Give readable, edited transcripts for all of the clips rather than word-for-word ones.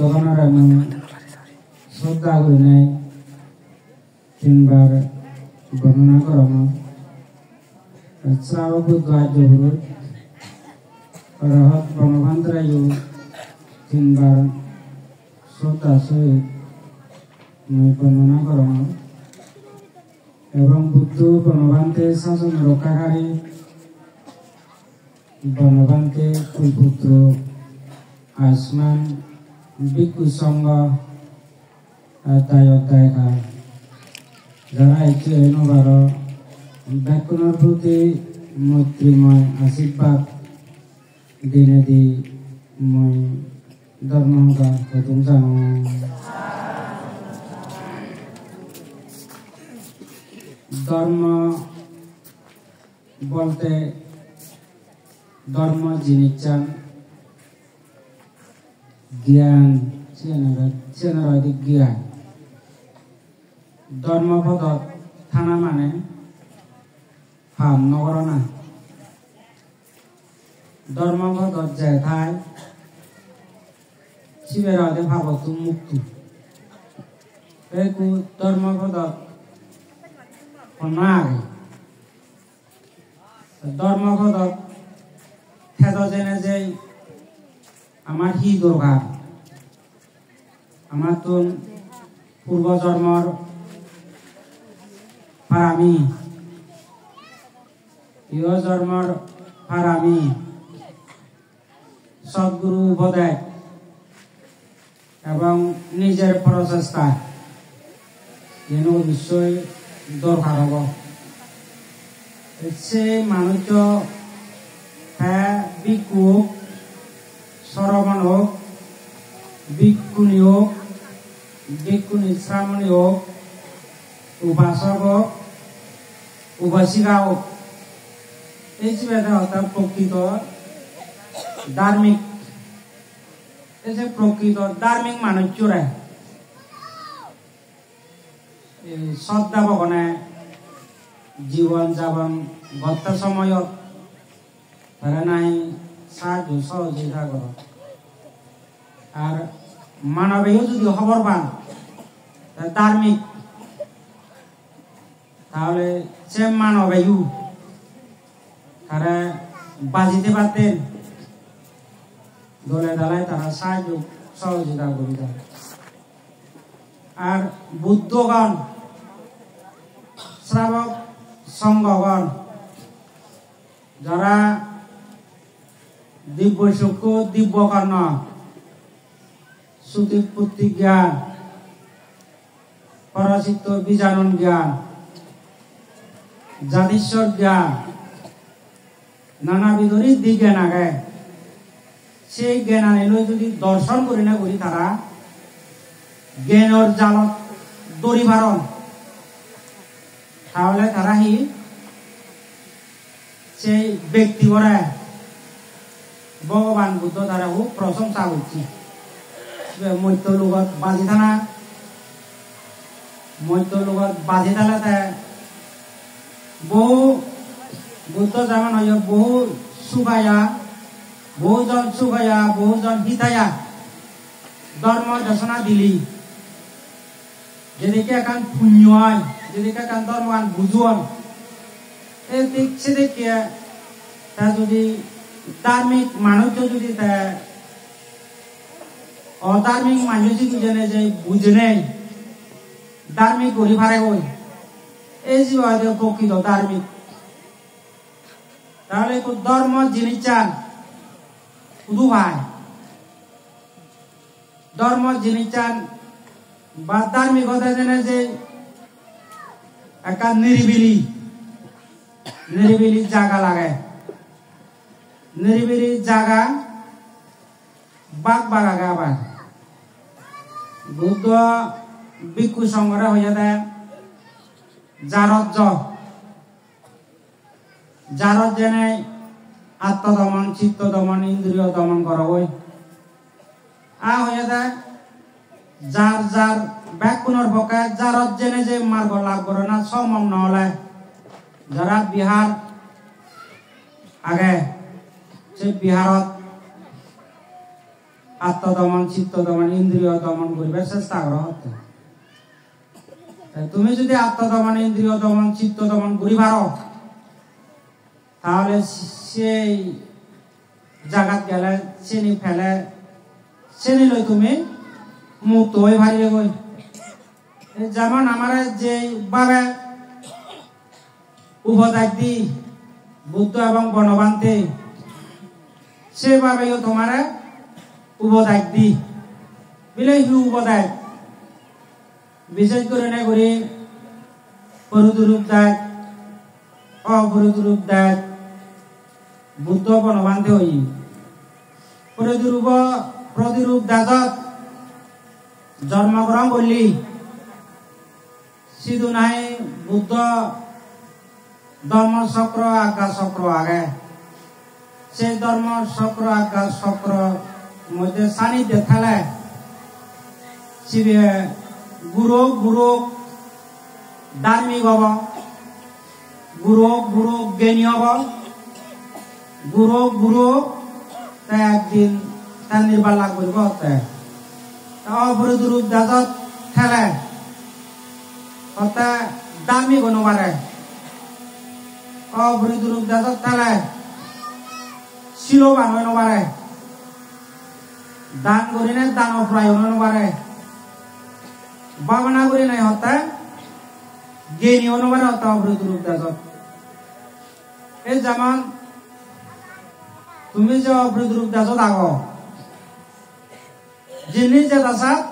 বুদ্ধগণের আমি শ্রদ্ধা করি নাই তিনবার বর্ণনা করম শ্রাব বুদ্ধ আর্যপুরুষ রহত বনভান্তরায়ু তিনবার শ্রদ্ধা সহিত বর্ণনা করম এবং বুদ্ধ বনভান্তে শাসন রক্ষাকারী বনভান্তে কুলপুত্র আসমান ভিক্ষু সংঘ দায়কা যারা একটি নবার ব্যাকুণের প্রতি মৈত্রীময় আশীর্বাদ দিনে দি মই ধর্মহঙ্কা প্রথম জানো ধর্ম বলতে ধর্ম জিনিস চান জ্ঞান জ্ঞান ধর্মপদ থানা মানে ফাম নগর না ধর্মপদ যায় থাই শিবের আদে ভাবত মুক্তি একু ধর্মপদ আগে ধর্মপদ খেদ জেনে যে আমার হি দরকার আমার তো পূর্বজন্মর ফারামি ইহ জন্মর ফারামি সদ্গুরু উপদেশ এবং নিজের প্রচেষ্টা যেন নিশ্চয় দরকার হব সে মানুষ হ্যাঁ ভিক্ষু শ্রমণ হোক ভিক্ষুণী হোক ভিক্ষুণী শ্রামণী হোক উপাসক হোক উপাসিকা হোক এই যে অর্থাৎ প্রকৃত ধার্মিক এই যে প্রকৃত ধার্মিক মানুষরা শ্রদ্ধা ভগনে জীবন যাপন গত সময়ত তারা নাই সাহায্য সহযোগিতা কর আর মানবেও যদি খবর পান ধার্মিক তাহলে সে মানবেও তারা বাজিতে পারতেন দলে দলায় তারা সাহায্য সহযোগিতা করিত আর বুদ্ধগণ শ্রাবক সংঘগণ যারা দিব্য চক্ষু দিব্য কর্ণ শ্রুতি পুত্তি জ্ঞান পরচিত্ত বীজানন জ্ঞান জাতিস্বর জ্ঞান নানাবিধ ঋদ্ধি জ্ঞান আগে সেই জ্ঞান আনিলে যদি দর্শন করি না করি তারা জ্ঞানের জালত দড়ি ভারণ তাহলে তারা হি সেই ব্যক্তি করে ভগবান বুদ্ধ তারা খুব প্রশংসা করছি মধ্য লোকত বাজি থানা মধ্য লোকত বাজি থানাতে বহু বুদ্ধ যেমন হয় বহু সুখায়া বহুজন সুখায়া বহুজন হিতায়া ধর্ম দেশনা দিলি যেদিকে এখন পুণ্য হয় যেদিকে এখন ধর্মগান বুঝুন এই দিক সেদিকে তা যদি ধার্মিক মানুষ যদি অধার্মিক মানুষ জেনে যে বুঝে নেই ধার্মিক গরিব হারে হই এই যে প্রকৃত ধার্মিক তাহলে ধর্ম জিনিস চান শুধু ভাই ধর্ম জিনিস চান বা ধার্মিকতা জেনে যে একটা নিরিবিলি জায়গা লাগে নিরিবিলি জায়গা বাঘ বাগাগে আবার বুদ্ধ ভিক্ষু সংঘরা হইয়া দেয় জারত জেনে আত্মদমন চিত্ত দমন ইন্দ্রিয় দমন করা হয় আ হইয়া দেয় যার যার ব্যাকুণর পক্ষে জারত জেনে যে মার্গ লাভ করে না সমম নহলে যারা বিহার আগে সে বিহারত আত্মদমন চিত্তদমন ইন্দ্রিয় দমন করিবার চেষ্টা করা হতো। তুমি যদি আত্মদমন ইন্দ্রিয় দমন চিত্ত দমন করি পারো তাহলে সেই জায়গাত গেলে চেনি ফেলে চেনি লই তুমি মুক্ত হয়ে ভারিবে গই। যেমন আমার যে ভাবে উপদেশ দি বুদ্ধ এবং বনবান্তে সেভাবেও তোমার উপদেশ দি বিলে হি উপদেশ বিশেষ করে না করে পরুদরূপ দেখ অপরুদরূপ দেখ বুদ্ধ বনবান্তে হই প্রতিরূপ দাজত জন্মগ্রহণ করলি সিধু নাই বুদ্ধ ধর্ম চক্র আজ্ঞা চক্র আগে সেই ধর্ম চক্র আজ্ঞা চক্র মধ্যে সান্নিধ্যে থালে শিবে গুরু ধার্মিক হব গুরু জ্ঞানী হব গুরু একদিন তার নির্বালা করব অপরূপ দাজত ঠেলে অর্থাৎ ধার্মিক অনুবারে অপরূপ দাজত ঠেলে শিলবান অনুবারে দান করি না দান অপ্রায় অনুবারে ভাবনা করি নাই হতে জ্ঞানী অনুবারে হতে অপরূপ দাজত। এই যেমন তুমি যে অপরূপ দাজত আগ যিনি যে দাসাত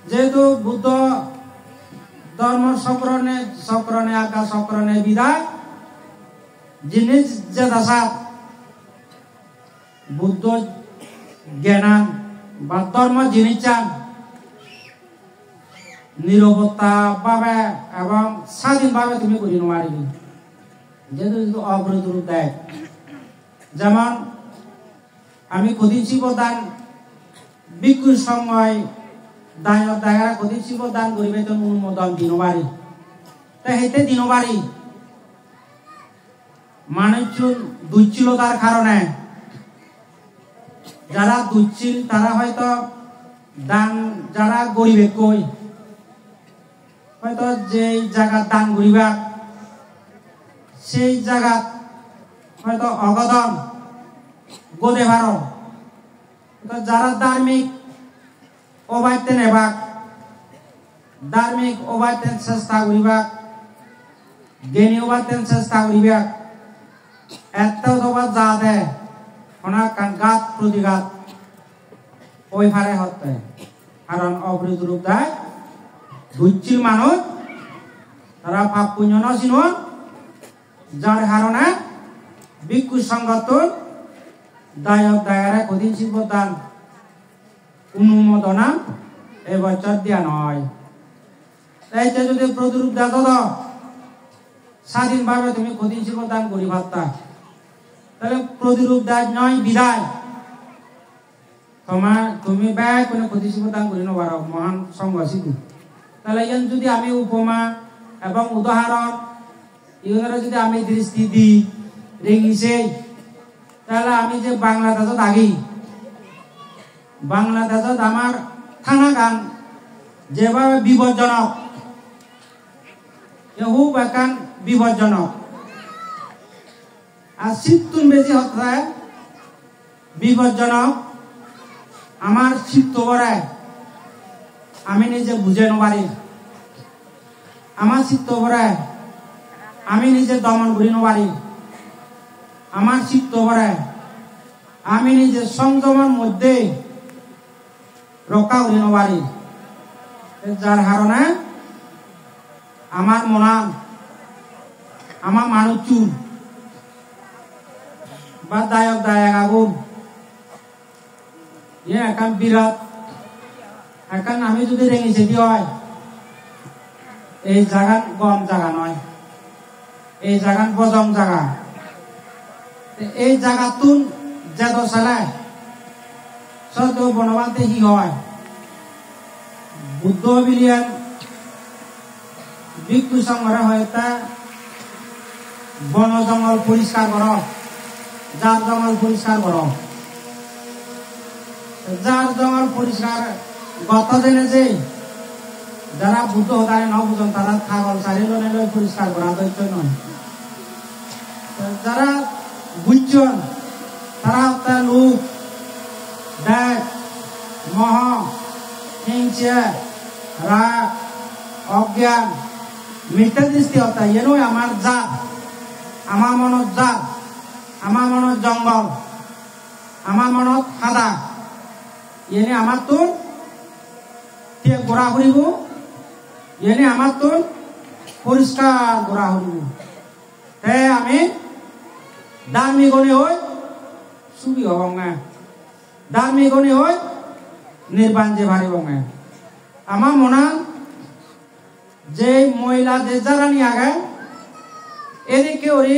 যেহেতু বুদ্ধ ধর্ম চক্রনে আজ্ঞা চক্রনে বিদায় যিনি যে দাসাত বুদ্ধ জ্ঞান বা ধর্ম যিনি চান নিরবতা ভাবে এবং স্বাধীন ভাবে তুমি করি নোৱাৰিবি যেহেতু অপরূপ দেয়। যেমন আমি কদিন শিবদান ভিক্ষুর সময় দায়রা কদিন শিবদান করিবে তো অনুমোদন দিনবারি তা হেতে দিনবারি মানুষজন দুশ্চিলতার কারণে যারা দুশ্চিল তারা হয়তো দান যারা গরিবে কই হয়তো যে জায়গা দান করিবা সেই জায়গা হয়তো অগদন গোদে ভারো যারা ধার্মিক অবাইতে নেবাক ধার্মিক অবাইতে চেষ্টা করিবাক জ্ঞানী অবাইতে চেষ্টা করিবাক এত অথবা যা দে গাত প্রতিঘাত ওই ভারে হতে কারণ অপরূপ দেয় দুশ্চিল মানুষ তারা পাপ পুণ্য নচিন যার কারণে ভিক্ষু সংগঠন দায়রা কদিন শিবদান অনুমোদনা এবছর দিয়া নয়। এইটা যদি প্রতিরূপ দাদত স্বাধীনভাবে তুমি কদিন শিবদান করি ভাবতা তাহলে প্রতিরূপ দায় নয় বিদায় তুমি ব্যয় কোনো কদিন শিবদান করি নবার মহান সংঘ শিখু। তাহলে ইয়ান যদি আমি উপমা এবং উদাহরণ ইউনারা যদি আমি দৃষ্টি দিই রেঙিছে তাহলে আমি যে বাংলাদেশত আগি বাংলাদেশত আমার থানা গান যেভাবে বিপজ্জনক খুব একান বিপজ্জনক আর শীততুন বেশি হতে বিপজ্জনক আমার শীত করে আমি নিজে বুঝে নবারি আমার চিত্ত করে আমি নিজে দমন করি নবারি আমার চিত্ত করে আমি নিজে সংযমের মধ্যে রক্ষা করি নবারি যার কারণে আমার মনান আমার মানুষ চুল বা দায়ক আগুন এখন বিরাট এখন আমি যদি রেঙেছে দি হয় এই জায়গা গম জায়গা নয় এই জায়গা বজম জায়গা এই জায়গাতুন যেত চালায় সত বনবান্তে কি হয় বুদ্ধ বিলিয়ান ভিক্ষু সংগ্রহ হয়তা বন জঙ্গল পরিষ্কার কর যার জঙ্গল পরিষ্কার কর যার জঙ্গল পরিষ্কার গত জেনে যে যারা বুদ্ধ হতারে ন বুঝন তারা ছাগল চারিল নেলে পরিষ্কার করা দৈত্য নয় যারা বুঝছেন তারা হত্যা লোক দেখ মহ হিংসা রাগ অজ্ঞান মিথ্যা দৃষ্টি হত্যা এনো আমার জাত আমার মনত জাত আমার মনত জঙ্গল আমার মনত সাদা এনে আমার তোর গোড়া ফুরিব এনে আমার তোর পরিষ্কার গোড়া ফুরিব তাই আমি ধার্মিকণী হই সুবি হব না ধার্মিকণী হই নির্বাণ যে ভারিব না আমার মনে যে মহিলা যে যারা নিয়ে আগে এদিকে ওরি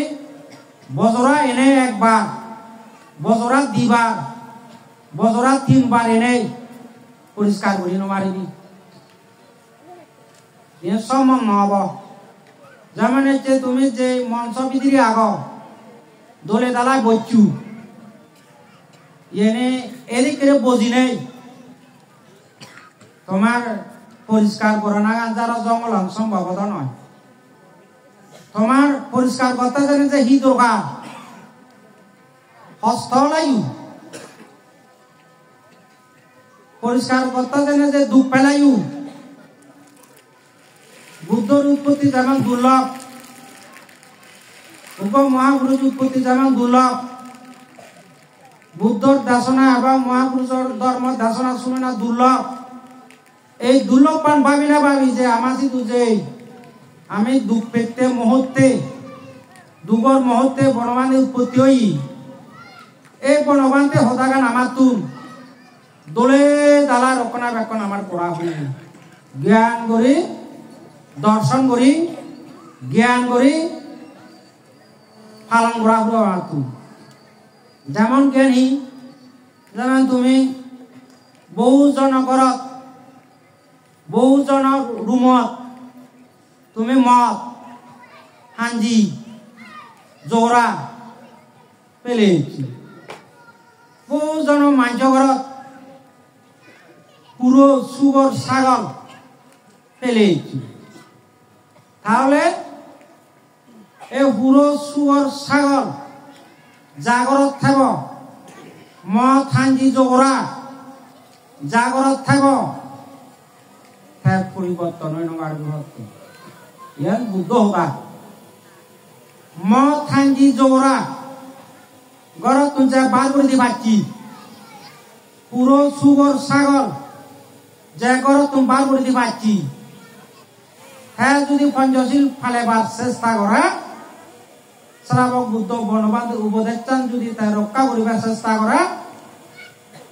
বজরা এনে একবার বজরা দিবার বজরা 3 বার এনে পরিষ্কার করি মারিবি সম্ভব নহব যেমন হচ্ছে তুমি যে মঞ্চ ভিতরে আগ দোলে দালায় বইছু এনে এদিকে বজি নেই তোমার পরিষ্কার করে না যারা জঙ্গল সম্ভবত নয় তোমার পরিষ্কার করতে জানে যে হি দরকার হস্ত লাইউ পরিষ্কার করতে জানে যে দুঃখ ফেলাইউ বুদ্ধর উৎপত্তি যেমন দুর্লভ মহাপুরুষ উৎপত্তি যেমন দুর্লভ বুদ্ধর দাসনা এবং মহাপুরুষের ধর্ম দাসনা শুনে না দুর্লভ এই দুর্লভ পান ভাবি না ভাবি যে আমার সিধু যে আমি দুঃখ পেতে মুহূর্তে দুগর মুহূর্তে বনবানে উৎপত্তি হই এই বনবানতে হতাগান আমার তুম দোলে দালা রক্ষণা বেক্ষণ আমার করা হই জ্ঞান করি দর্শন করি জ্ঞান করি পালন করা হলো আমার তুম যেমন জ্ঞানী যেমন তুমি বহুজন ঘরত বহুজন রুমত তুমি মদ হাঞ্জি জোরা পেলে বহুজন মানুষ ঘরত পুরো সুগর ছাগল পেলে তাহলে এই পুরো সুগর ছাগল জাগরত থাক মদ হাঞ্জি জোরা জাগরত থাক পরিবর্তন হয় নগার বিভক্ত ইয়ান বুদ্ধ হবা মদ হাঞ্জি জোরা গরত তুই বার করে দি বাচ্চি পুরো সুগর ছাগল যে গরত তুমি বার করে দি বাচ্চি হ্যাঁ যদি পঞ্চশীল ফালেবার চেষ্টা করে শ্রাবক বুদ্ধ বনবাদ উপদেশ চান যদি তাই রক্ষা করিবার চেষ্টা করে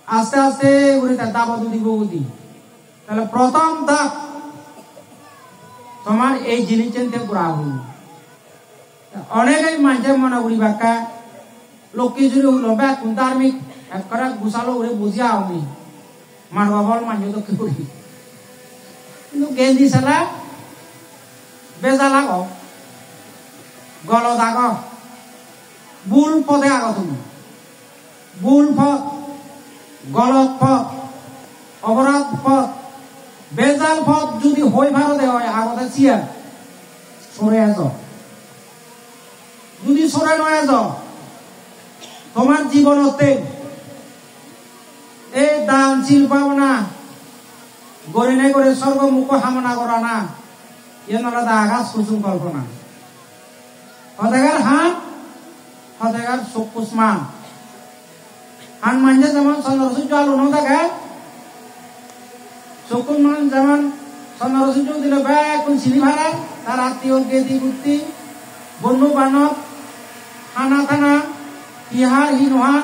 আস্তে আস্তে করে তার দাবত দিব বুদ্ধি তাহলে প্রথম ধাপ তোমার এই জিনিস চিনতে পুরা হল অনেকেই মানুষের মনে করি বাক্কা লক্ষ্মী যদি হলো ব্যাগ ধার্মিক এক করে গুছালো করে বুঝিয়া হনি মারবা বল মানুষ তো কি করি কিন্তু গেন্দি চালা বেজাল আগ গলত আগ ভুল পথে আগ তুমি ভুল পথ গলত পথ অপরাধ পথ বেজাল পথ যদি হই ভারতে হয় আগতে চিয়া সরে আস যদি সরে নয় আস তোমার জীবনতে এই দান চিল পাও না গড়ে নাই করে স্বর্গমুখ হামনা করা না এনারা দা আঘাত সুসুম কল্পনা হতেগার হান হতেগার চক্ষুষ্মান হান মানছে যেমন চন্দ্রসূর্য আলো ন থাকে চক্ষুষ্মান যেমন চন্দ্রসূর্য দিলে ব্যাগ চিনি ভাড়া তার আত্মীয় গেদি গুত্তি বন্ধু বান্ধব হানা থানা ইহার হিনহার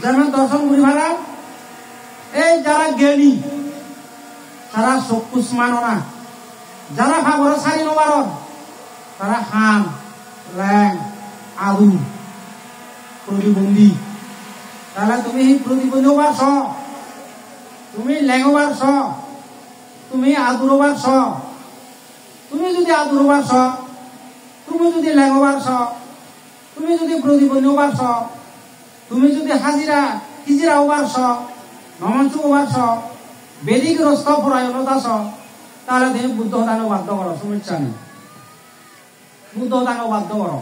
যেমন দর্শন করি ভাড়া এই যারা জ্ঞানী তারা চক্ষুষ্মান না যারা ভাগর সারি নবার তারা হাম ল্যাং আলু প্রতিবন্ধী তাহলে তুমি প্রতিবন্ধী হবার ছ তুমি ল্যাংবার ছ তুমি আদুরবার ছ তুমি যদি আদুরবার ছ তুমি যদি ল্যাংবার ছ তুমি যদি প্রতিবন্ধী হবার ছ তুমি যদি হাজিরা হিজিরা হবার ছ নমঞ্চু ওভারছ বেদিক রস্ত পরায়ণ দাস তাহলে তুমি বুদ্ধ দানো বাধ্য করো সমস্যা নেই বুদ্ধ দানো বাধ্য করো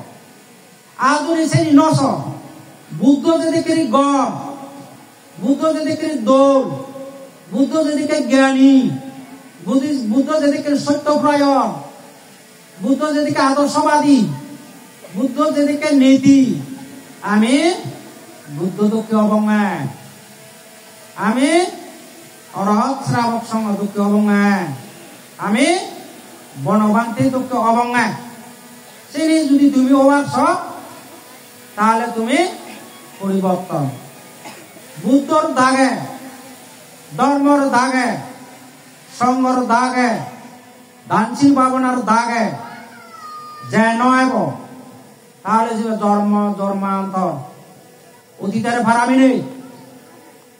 আর যদি সেই নস বুদ্ধ যদি করি গম বুদ্ধ যদি করি দোল বুদ্ধ যদি জ্ঞানী বুদ্ধ যদি সত্যপ্রায়ণ বুদ্ধ যদি আদর্শবাদী বুদ্ধ যদি নীতি আমি বুদ্ধ দুঃখী অবঙ্গা আমি অরহত শ্রাবক সঙ্গ দুঃখী অবঙ্গা আমি বনবান্তি দুঃখী অবঙ্গা সেই যদি তুমি ওভারছ তাহলে তুমি পরিবর্তন বুদ্ধর দাগে ধর্মর দাগে সঙ্গর দাগে দানশীল ভাবনার দাগে যে নয় তাহলে যে জন্মান্তর অতীতের ফারামি নেই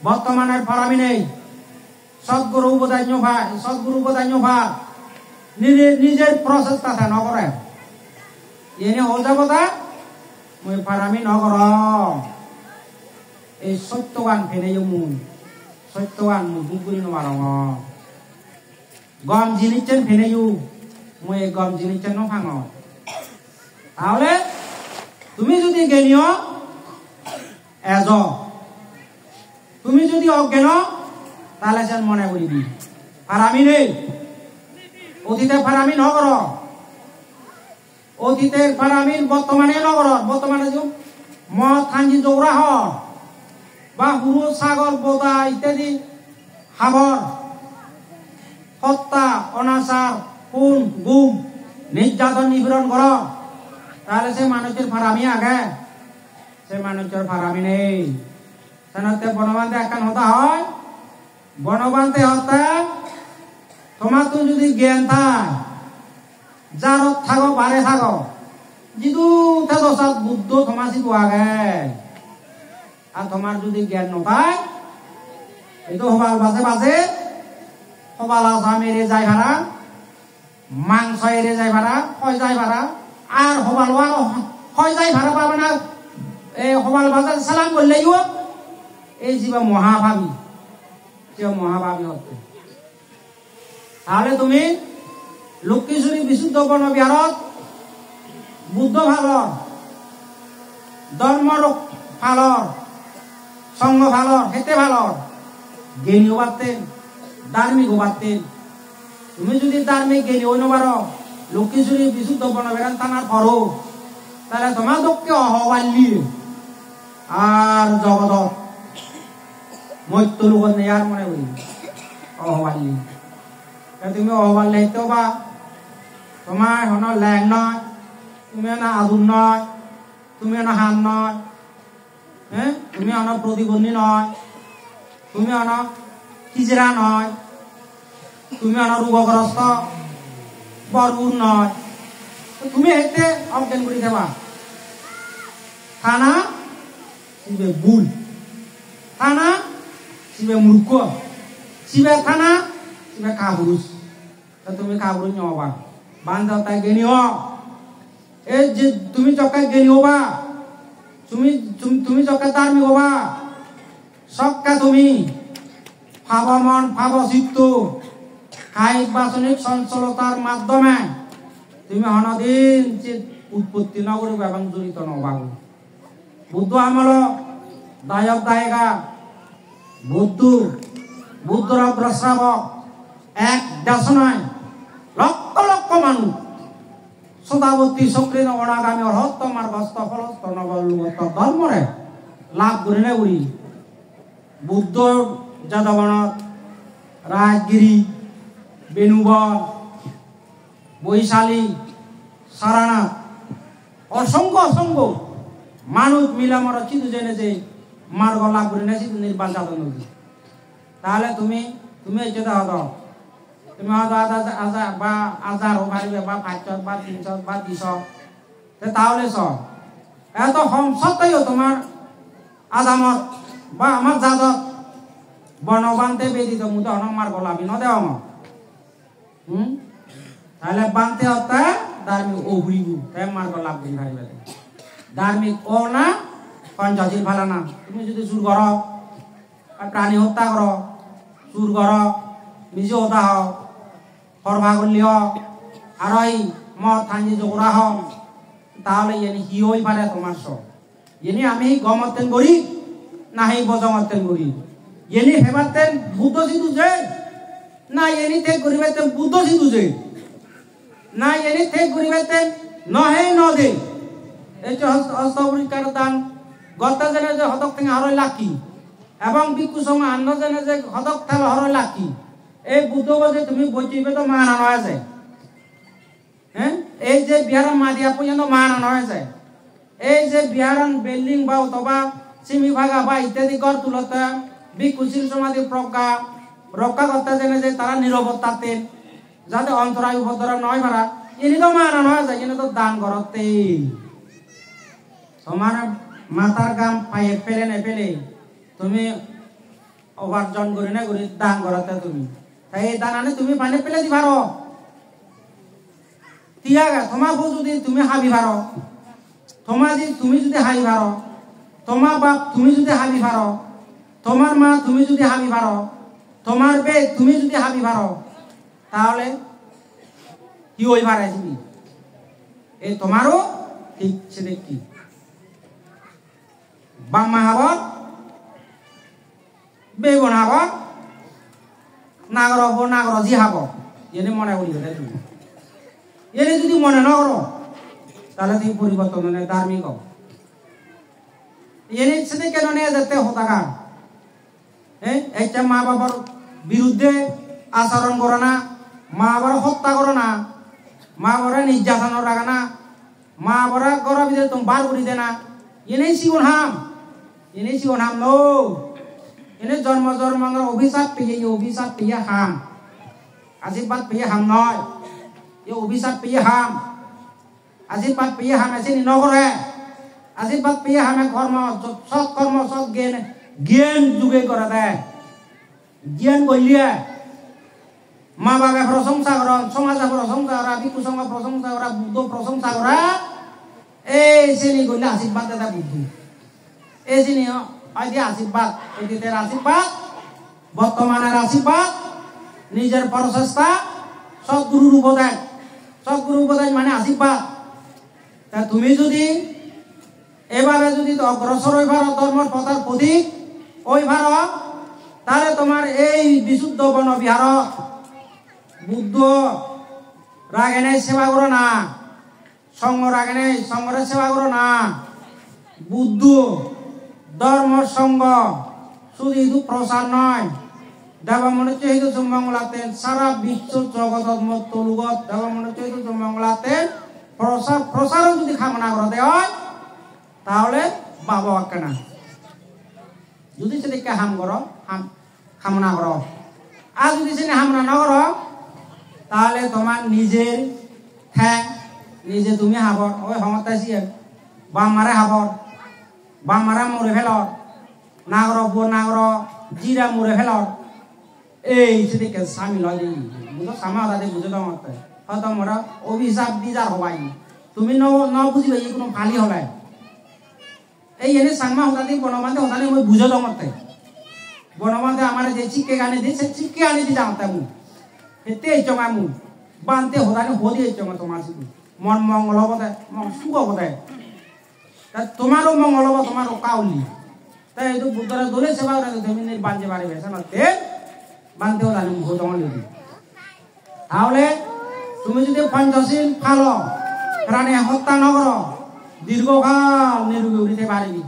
বর্তমানের ফারামি নেই সদ্গুরু উপদান্য ভার নিজের প্রচেষ্টা থাকে নকরে এনে অজাবতা মই ফারামি নকর এই সত্যবান ফেনে মুই সত্যবান মুই বুকুরি নমার গম জিনিসছেন ফেনে মুই গম জিনিসছেন নফাঙ তাহলে তুমি যদি জ্ঞানীয় এজ তুমি যদি অজ্ঞান তাহলে যেন মনে করিবি ফারামি নেই অতীতে ফারামি নকর অতীতের ফারামি বর্তমানে নকর বর্তমানে যে মদ খাঞ্জি জৌরা হ বা হুরু ছাগল বোদা ইত্যাদি হাবর হত্যা অনাচার খুন গুম নির্যাতন নিপীড়ন কর তাহলে সে মানুষের ফারামি আগে সে মানুষের ফারামি নেই সেনাতে বনবান্তে একখান হতা হয় বনবান্তে হতে তোমার তো যদি জ্ঞান থাক যার থাকো বারে থাকো যিদু দশাত বুদ্ধ তোমার সিধু আগে আর তোমার যদি জ্ঞান নথায় এই তো হবাল বাজে বাজে হবাল আসা মেরে যায় ভাড়া মাংস এড়ে যায় ভাড়া হয় যায় ভাড়া আর হবাল হয় যায় ভাড়া পাবে না এই হবাল বাজার সালাম করলেই এই জীবা মহাভাবী সে মহাভাবী হচ্ছে তাহলে তুমি লক্ষ্মীশ্বরী বিশুদ্ধ বনবিহারত বুদ্ধ ভালর ধর্মর ভালর সঙ্গ ভালর হেতে ভালর জ্ঞানী হবারতেন ধার্মিক হবারতেন তুমি যদি ধার্মিক জ্ঞানী হই নবার লক্ষ্মীশ্বরী বিশুদ্ধ বনবিহার থানার করো তাহলে তোমার দক্ষে অহবাল্লি আর জগদত মৈত্য লোক নেই আর মনে করি অহবাল্লি তুমি অহবাল্লি হইতে বা তোমার হন ল্যাং নয় তুমি না আদুর নয় তুমি না হান নয় হ্যাঁ তুমি অন প্রতিবন্ধী নয় তুমি অন কিজরা নয় তুমি অন রোগগ্রস্ত বরগুর নয় তুমি এতে অজ্ঞান করে দেবা থানা শিবে ভুল থানা শিবে মূর্খ শিবে থানা শিবে কাপুরুষ তুমি কাপুরুষ নবা বান্ধব তাই জ্ঞানী হ এই যে তুমি যখন জ্ঞানী হবা তুমি যখন ধার্মিক হবা সক্কা তুমি ভাব মন ভাব চিত্ত কায়িক বাচনিক চঞ্চলতার মাধ্যমে তুমি অনদিন উৎপত্তি নগরিব এবং জড়িত নবাগ বুদ্ধ আমল দায়ক দায়িকা বুদ্ধর অগ্রশ্রাবক এক দেশ নয় লক্ষ লক্ষ মানুষ সদাবতী সক্রিয় অনাগামী অর্হত্ব মার্গস্থ ফলস্থ নবলুগত ধর্মরে লাভ করে নে উড়ি বুদ্ধ যাদবনত রাজগিরি বেনুবল বৈশালী সারানাথ অসংখ্য অসংখ্য মানুষ মিলামর চিন্তু জেনে যে মার্গ লাভ করে নেছি নির্বাণ সাধন তাহলে তুমি যেটা হতো তুমি হয়তো আজার পারিবে বা 500 বা 300 বা 200 তাহলে এত সত্ত্বেই তোমার আজামত বা আমার জাতত বনবান্তে বেদিত মুদ মার্গ লাভি নদেও তাহলে বান্তে হতে ধার্মিক ও ঘুরিব তাই মার্গ লাভ করে পারিবে ধার্মিক ও না পঞ্চশীল ফালা না তুমি যদি চুর কর প্রাণী হত্যা কর চুর কর নিজে হতা হ সরভা করলি হ আর এই মদ থাঞ্জি জোড়া হ তাহলে এনে কি হই পারে তোমার সব এনে আমি গমতেন করি না এই বজমতেন করি এনে ভেবাতেন বুদ্ধ সিধু যে না এনে থেকে করিবেতেন বুদ্ধ সিধু যে না এনে থেকে করিবেতেন নহে ন দে এই যে হস্তপরিকার দান গতা জেনে যে হতক থেকে হরই লাকি এবং বিকু সময় আন্ন জেনে যে হতক থেকে হরই লাকি এই বুদ্ধ বজে তুমি বইবে তো মান আনা হয়ে যায় হ্যাঁ এই যে বিহার মাদিয়া পর্যন্ত মান আনা হয়ে যায় এই যে বিহারন বিল্ডিং বা অথবা সিমি ভাগা বা ইত্যাদি গড় তুলতে বিকুশীল সমাধি প্রজ্ঞা রক্ষা করতে জেনে যে তারা নিরবতাতে যাতে অন্তরায় উপদ্রব নয় ভাড়া এনে তো মান আনা হয়ে যায় এনে তো দান করতে তোমার মাথার গাম পায়ে ফেলে নে ফেলে তুমি উপার্জন করি না করি দান করতে তুমি তাই এই দান আনে তুমি পানি ফেলে দিবার তিয়াগা তোমার বউ যদি তুমি হাবি ভার তোমার তুমি যদি হাবি ভার তোমার বাপ তুমি যদি হাবি ভার তোমার মা তুমি যদি হাবি ভার তোমার বে তুমি যদি হাবি ভার তাহলে কি ওই ভাড়ায় তুমি এই তোমারও ঠিক সেটা কি বাম্মা হাবর বেবন হাবর নাগর হব নাগর জি হাব এনে মনে করি তুমি এনে যদি মনে না করো তাহলে তুমি পরিবর্তন নেই ধার্মিক এনে সেটা কেন নিয়ে যেতে হতাকা একটা মা বাবার বিরুদ্ধে আচরণ করো না মা বাবার হত্যা করো না মা বাবার নির্যাতন রাখা না মা বাবার গড়া ভিতরে তুমি বার করি দে না এনেই শিবন হাম নো এনে জন্ম জন্ম অভিশাপ পেয়ে হাম আশীর্বাদ পেয়ে হাম নয় ये অভিশাপ পেয়ে হাম আশীর্বাদ পেয়ে হাম এসে নগরে আশীর্বাদ পেয়ে হামে কর্ম সৎ জ্ঞান যুগে করে দেয় জ্ঞান বললিয়ে মা বাবা প্রশংসা কর সমাজ প্রশংসা করা বিকু সমাজ প্রশংসা করা বুদ্ধ প্রশংসা করা এই শ্রেণী করলে আশীর্বাদ দাদা বুদ্ধ এই শ্রেণী হয় আশীর্বাদ অতীতের আশীর্বাদ বর্তমানের আশীর্বাদ নিজের প্রচেষ্টা সদ্গুরুর উপদেশ সদ্গুরু উপদেশ মানে আশীর্বাদ তা তুমি যদি এভাবে যদি অগ্রসর ওই ভারত ধর্মের পথার প্রতীক ওই ভারত তাহলে তোমার এই বিশুদ্ধ বন বিহার বুদ্ধ রাগেনে সেবা করো না সঙ্গ রাগেনে সঙ্গরে সেবা করো না বুদ্ধ ধর্ম সঙ্গ শুধু ইদু প্রসার নয় দেবা মনে চহিত চুম্বংলাতেন সারা বিশ্ব জগত তলুগত দেবা মনে চহিত চুম্বংলাতেন প্রসার যদি কামনা করতে হয় তাহলে বাবা কেনা যদি সেদিকে হাম করো কামনা করো আর যদি সে হামনা না করো তাহলে তোমার নিজের ঠ্যাং নিজে তুমি হাবর ওই ক্ষমতাছি বাম মারে হাবর বাম মারা মরে ফেলর নাগর নাগর জিরা মরে ফেলর এই সেদিকে সামিল হয় বুঝো সামা তাদের বুঝে দাও হয়তো মোরা অভিশাপ দিদার হবাই তুমি ন বুঝিবে এই কোনো ফালি হবে এই এনে সাংমা হতাতে বনবান্ধে হতালে মই বুঝে দাও মতে বনবান্ধে আমার যে চিকে গানে দিছে চিকে আনি দি যাও তামু হেতে চঙা মু বানতে হতালে হদি চঙা তোমার সিবু মন মঙ্গল হবতে মন সুখ হবতে তা তোমারও মঙ্গল হব তোমার কাউলি তাই এই বুদ্ধরা দলে সেবা করে তুমি বানতে পারবে সামতে বানতে হতালে মুখ তোমার লিখি তাহলে তুমি যদি পঞ্চশীল ফালো প্রাণী হত্যা নগর দীর্ঘকাল নিরোগী উঠিতে পারবি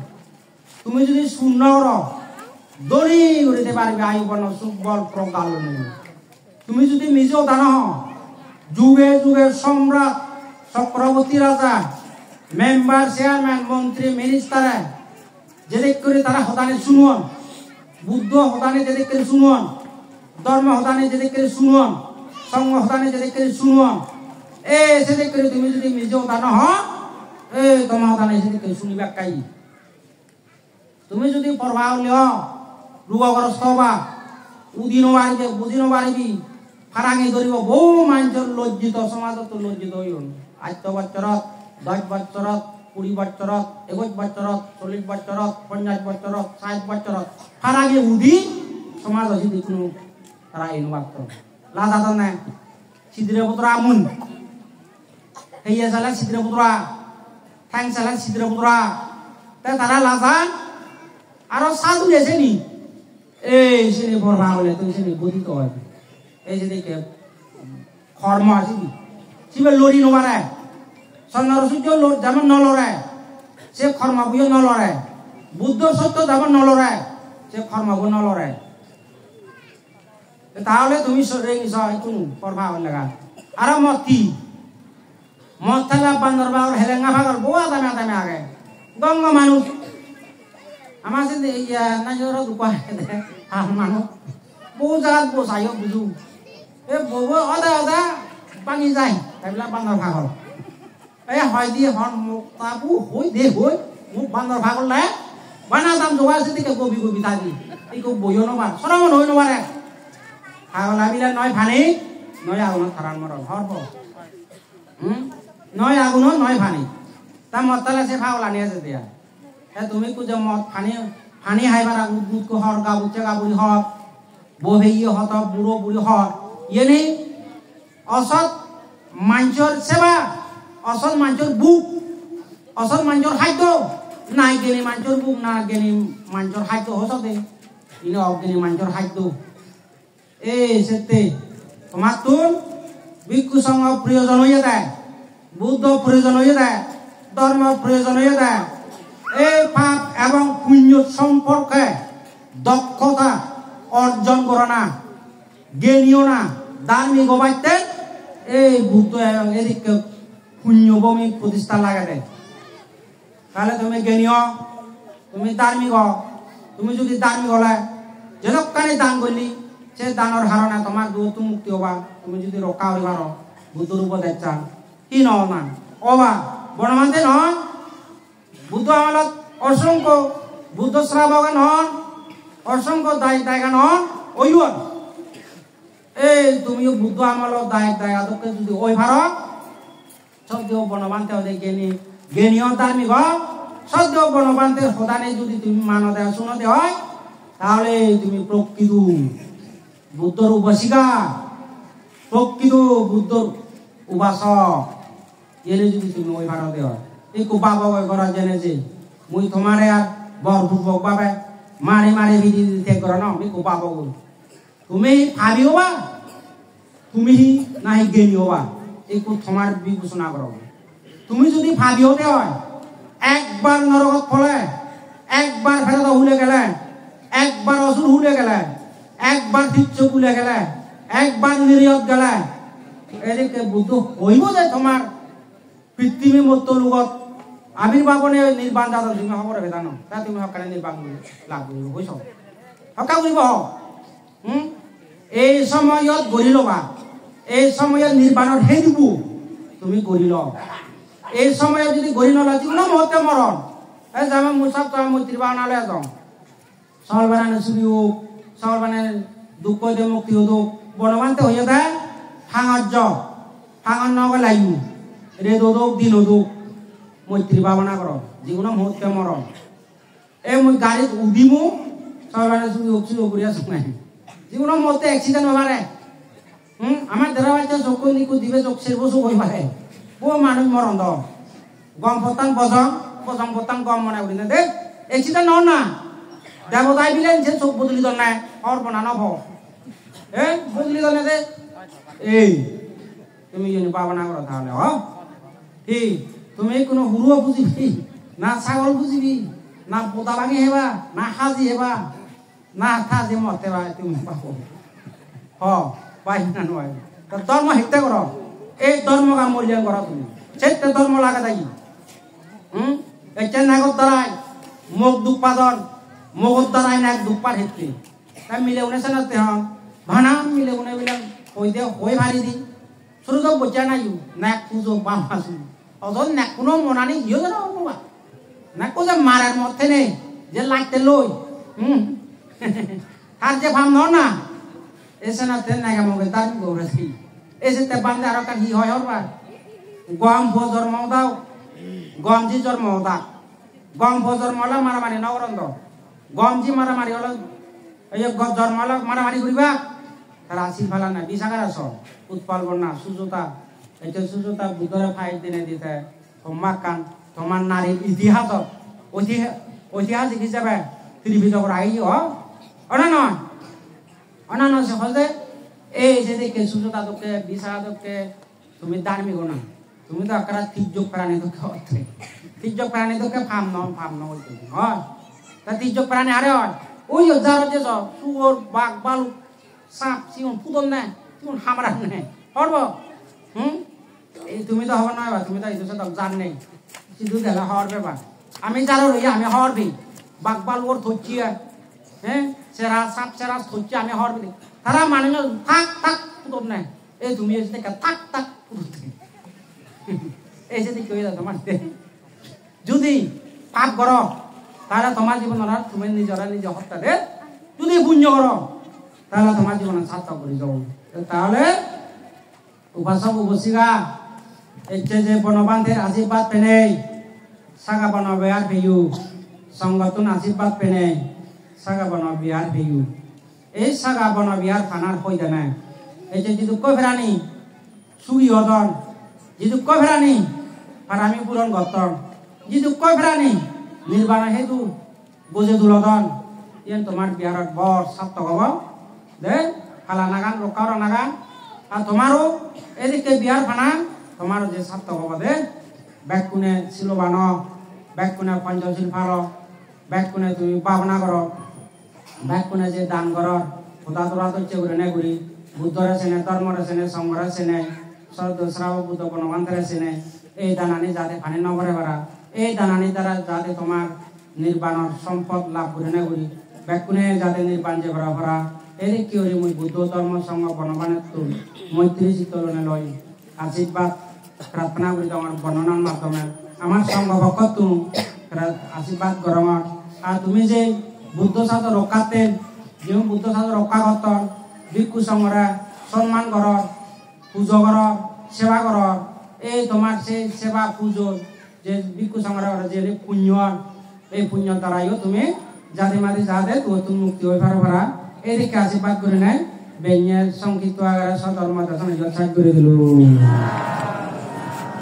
তুমি যদি শূন্য করো দড়ি উঠিতে পারবি আয়ু বর্ণ সুখ বল প্রকাল তুমি যদি নিজেও দান যুগে যুগে সম্রাট চক্রবর্তী রাজা মেম্বার চেয়ারম্যান মন্ত্রী মিনিস্টারে যেদিক করে তারা হতানে শুনুন বুদ্ধ হতানে যেদিক করে শুনুন ধর্ম হতানে যেদিক করে শুনুন সঙ্গ হতানে যেদিক করে শুনুন এ সেদিক করে তুমি যদি নিজেও দান এ তোমার হতানে সেদিক করে শুনিবা কাই তুমি যদি প্রভাব লিও রোগগ্রস্ত হবা উদিনো বাড়িবে বুঝিনো বাড়িবি ফারাঙি ধরিব বহু মানুষের লজ্জিত সমাজত লজ্জিত হইল 8 বছরত 10 বছরত 20 বছৰত 21 বছৰত 40 বছৰত 50 বছৰত 60 বছৰত ফারাগে উদি সমাজ আছে দেখুন তারা ইনভাক্ত লাজাত নাই সিদ্রে পুত্রা আমুন হেয়া সালা সিদ্রে পুত্রা ঠ্যাং সালা সিদ্রে পুত্রা তে তারা লাজান আর সাধু এসে নি এই সেনি পড়া হলে তুমি সেনি বুদ্ধি তো হয় এই যে দেখে কর্ম আছে কি সিবে লড়ি নমারায় সন্ন্যার সূর্য যেমন ন লড়ায় সে কর্মবুয় ন লড়ায় বুদ্ধ সত্য যেমন ন লড়ায় সে কর্মবু ন লড়ায় তাহলে তুমি কোনো পড়া লাগা আর মত কি মত থাকা বান্দর বাগর হেলেঙ্গা ভাগর বোয়া দামে দামে আগে গঙ্গ মানুষ আমার সে নাজর দুপা হাল মানুষ বহু জায়গা বসাইও বুঝু এ বউ অদা অদা পানি যায় এইবিলাক বান্দর ভাগর এই হয় দিয়ে হন মুখ তাবু হই দে হই মুখ বান্দর ভাগর লাই বানা দাম জোয়া সেদিকে গবি গবি থাকি এই বইও নবা সরমন হই নবারে আগলা বিলা নয় ফানি নয় আগুন থারান মরণ হরব নয় আগুন নয় ফানি তা মতলা সে ফাগলা নিয়ে যেতে তুমি কুজে মত ফানি ফানি হাইবার উদ্ভুত কো হর গাবুচে গাবুরি হর বহেই হত বুড়ো বুড়ি হর ইয়ে অসৎ মাঞ্চর সেবা অসৎ মাঞ্চর বুক অসৎ মাঞ্চর খাদ্য নাই গেনি মাঞ্চর বুক না গেনি মাঞ্চর খাদ্য হসতে ইনে অগেনি মাঞ্চর খাদ্য এই সেতে তোমার তুন ভিক্ষু সঙ্গ প্রয়োজন হয়ে দেয় বুদ্ধ প্রয়োজন হয়ে দেয় ধর্ম প্রয়োজন হয়ে দেয় এই পাপ এবং পুণ্য সম্পর্কে দক্ষতা অর্জন করো না জ্ঞানীয় না ধার্মিক অবাইতে এই বুদ্ধ এবং এদিকে পুণ্যভূমি প্রতিষ্ঠা লাগা দেয় তাহলে তুমি জ্ঞানীয় তুমি ধার্মিক তুমি যদি ধার্মিক হলে যেনকানে দান করলি সে দানর হারণে তোমার দূর মুক্তি হবা তুমি যদি রক্ষা হই পারো বুদ্ধর উপদেশ চান কি ন না অবা বর্ণমানতে নন বুদ্ধ আমলত অসংখ্য বুদ্ধ শ্রাবক নন অসংখ্য দায়িক দায়িকা নন ওইন এই তুমিও বুদ্ধ আমলত দায়িক দায়িকা যদি ওই ভারো সদ্য বর্ণমানতে জ্ঞানী জ্ঞানীয় ধার্মিক সদ্য বর্ণমানতে সদানে যদি তুমি মানো দেয় শুনো দে হয় তাহলে তুমি প্রকৃত বুদ্ধর উপাসিকা প্রকৃত বুদ্ধর উপাসক এলে যদি তুমি ওই ভারতে হয় এই বাবা ওই করা জেনেছে মুই তোমারে আর বরপূর্বক ভাবে মারি মারি বিধি দিতে করো না আমি বাবা বল তুমি ভাবি হবা তুমি নাহি জ্ঞানী হবা এই তোমার বিবেচনা করো তুমি যদি ভাবি হতে হয় একবার নরকত ফলে একবার ফেরত হুলে গেলে একবার অসুর হুলে গেলে একবার দিচ্ছ গুলে গেলে একবার নির্যত গেলে এদিকে বুদ্ধ হইব যে তোমার পৃথিবী মত লোকত আবির্ভাবনে নির্বাণ যাদব তুমি খবর বেদানো তা তুমি সকালে নির্বাণ লাগবে হইছ সকা কৰিব এই সময়ত গঢ়ি ল'বা এই সময়ত নিৰ্বাণত সেই দিব তুমি গঢ়ি ল এই সময়ত যদি গঢ়ি নলয় যিকোনো মুহূৰ্তে মৰণ এই যামে মুছাব তই মই ত্ৰিবাণালৈ যাওঁ চাউল বানানে চুৰি হোক চাউল বানে দুঃখ দে মুক্তি হোক বনবান্তে হয়ে দেয় ফাঙর্য ফাঙর নগে লাগিব রেদ হোক দিন হোক মৈত্রী ভাবনা কর যিকোনো মুহূর্তে মরণ এই মই গাড়িত উদিমো চাউল বানে চুরি হোক চুরি করিয়া শুনাই যিকোনো মুহূর্তে এক্সিডেন্ট হবারে আমার দেরা বাচ্চা চকু নিকু দিবে চোখ সেরব চোখ হয়ে পারে বহু মানুষ মরণ দ গম ফতাং বজং ফতাং গম মনে করি না দেখ এক্সিডেন্ট হন না দেবতাই বিলেন সে চোখ বদলি দল নাই অর বনা নভ বদলি দল দে এই তুমি যদি পাবনা করো তাহলে কি তুমি কোনো হুড়ুও বুঝিবি না ছাগল বুঝিবি না পোতা ভাঙি হেবা না সাজি হেবা না সাজি মত হেবা তুমি পাবো পাই না নয় ধর্ম হত্যা কর এই ধর্মকে মূল্যায়ন করা তুমি সেটা ধর্ম লাগা থাকি নাগর দ্বারাই মুখ দুঃপাদন মুখর দ্বারাই নাক দুঃপার হেতে তাই মিলে উনেছে না তেহন ভানা মিলে উনে বিলাক হই দে হই ভারি দি সূর্য বচা নাই নাক পুজো বাম আসু অজন নাক কোনো মনানি ইও জানো বাবা নাক কোজা মারার মধ্যে নেই যে লাগতে লই আর যে ভাম ন না এসে না তেন নাগা মগে দান গৌরছি এসে তে বান্দে আর কা হি হয় হরবা গম ভোজর মাও দাও গমজি জন্ম হতা গম জন্ম হলে মারামারি নগরন্দ গমজি মারামারি হলে এই জন্ম হলে মারামারি করিবা তারা আসিল ফেলা না বিশাখার আস উৎপল বন্যা সুজতা এটা সুজতা বুধরে ফাইট দিনে দিতে তোমার কান তোমার নারীর ইতিহাস ঐতিহাসিক হিসাবে পৃথিবীত করা আই অনান্য সে হলে এই যে দেখে সুজতা তোকে বিশাখা তোকে তুমি ধার্মিক না তুমি তো একটা তির্যক প্রাণী তোকে অর্থে তির্যক প্রাণী তোকে ফার্ম নয় হয় তা তির্যক প্রাণী আরে হয় ওই যার যে শুয়োর বাঘ বালুক সাপ সিউন পুতন নেয় সিউন হামরা নেয় হরব এই তুমি তো হবার নয় বা তুমি তো এই সাথে জান নেই শুধু গেলে হরবে বা আমি যারো রইয়া আমি হরবি বাঘ বালুর ধরছি হ্যাঁ সেরা সাপ সেরা ধরছি আমি হরবি তারা মানুষ থাক থাক পুতন নেয় এই তুমি এসে থাক থাক পুতন এই যে কই দাও তোমার যদি পাপ করো তাহলে তোমার জীবন তুমি নিজরা নিজে হত্যা দে যদি পুণ্য করো তাহলে তোমার জীবন সার্থক করে যাও তাহলে উপাসক উপসিকা এই যে বনবান্ধের আশীর্বাদ পেনে সাগা বন বিহার পেয়ু সংগঠন আশীর্বাদ পেনে সাগা বন বিহার পেয়ু এই সাগা বন বিহার ফানার হই দেনে এই যে যদি কফেরানি সুই হদন যদি কফেরানি ফারামি পূরণ গতন যদি কফেরানি নির্বাণ হেতু বুঝে দুলদন ইয়েন তোমার বিহারত বর সার্থক হব দে ফালা নাগান রোকার নাগান আর তোমারও এদিকে বিহার ফানা তোমারও যে সার্থক হব দে ব্যাগ কোনে শিলবান ব্যাগ কোনে পঞ্চশীল ফাল ব্যাগ কোনে তুমি পাবনা কর ব্যাগ কোনে যে দান কর খোদা তোরা তো চেগুরে নে ঘুরি বুদ্ধরে সেনে ধর্মরে সেনে সংঘরে সেনে শ্রাব বুদ্ধ বনবান্ধরে সেনে এই দানানি যাতে ফানি নগরে করা এই দানানি দ্বারা যাতে তোমার নির্বাণর সম্পদ লাভ করে নে ঘুরি ব্যাগ কোনে যাতে নির্বাণ যে করা করা এদিক কি হরি মই বুদ্ধ ধর্ম সংঘ বনবানের তো মৈত্রী চিত্তলনে লই আশীর্বাদ প্রার্থনা করি তোমার বর্ণনার মাধ্যমে আমার সংঘ পক্ষ তুমি আশীর্বাদ গরম আর তুমি যে বুদ্ধ সাধু রক্ষাতে যে বুদ্ধ সাধু রক্ষা করত ভিক্ষু সংঘরা সম্মান কর পুজো কর সেবা কর এই তোমার সেই সেবা পুজো যে ভিক্ষু সংঘরা যে পুণ্য এই পুণ্য দ্বারাইও তুমি জাতি মাতি যাতে তুমি মুক্তি হয়ে পারা এদিকে আশীর্বাদ করে নেয় বেঞ্জের সংক্ষিপ্ত আগারে সধর্ম দর্শন করে দিল।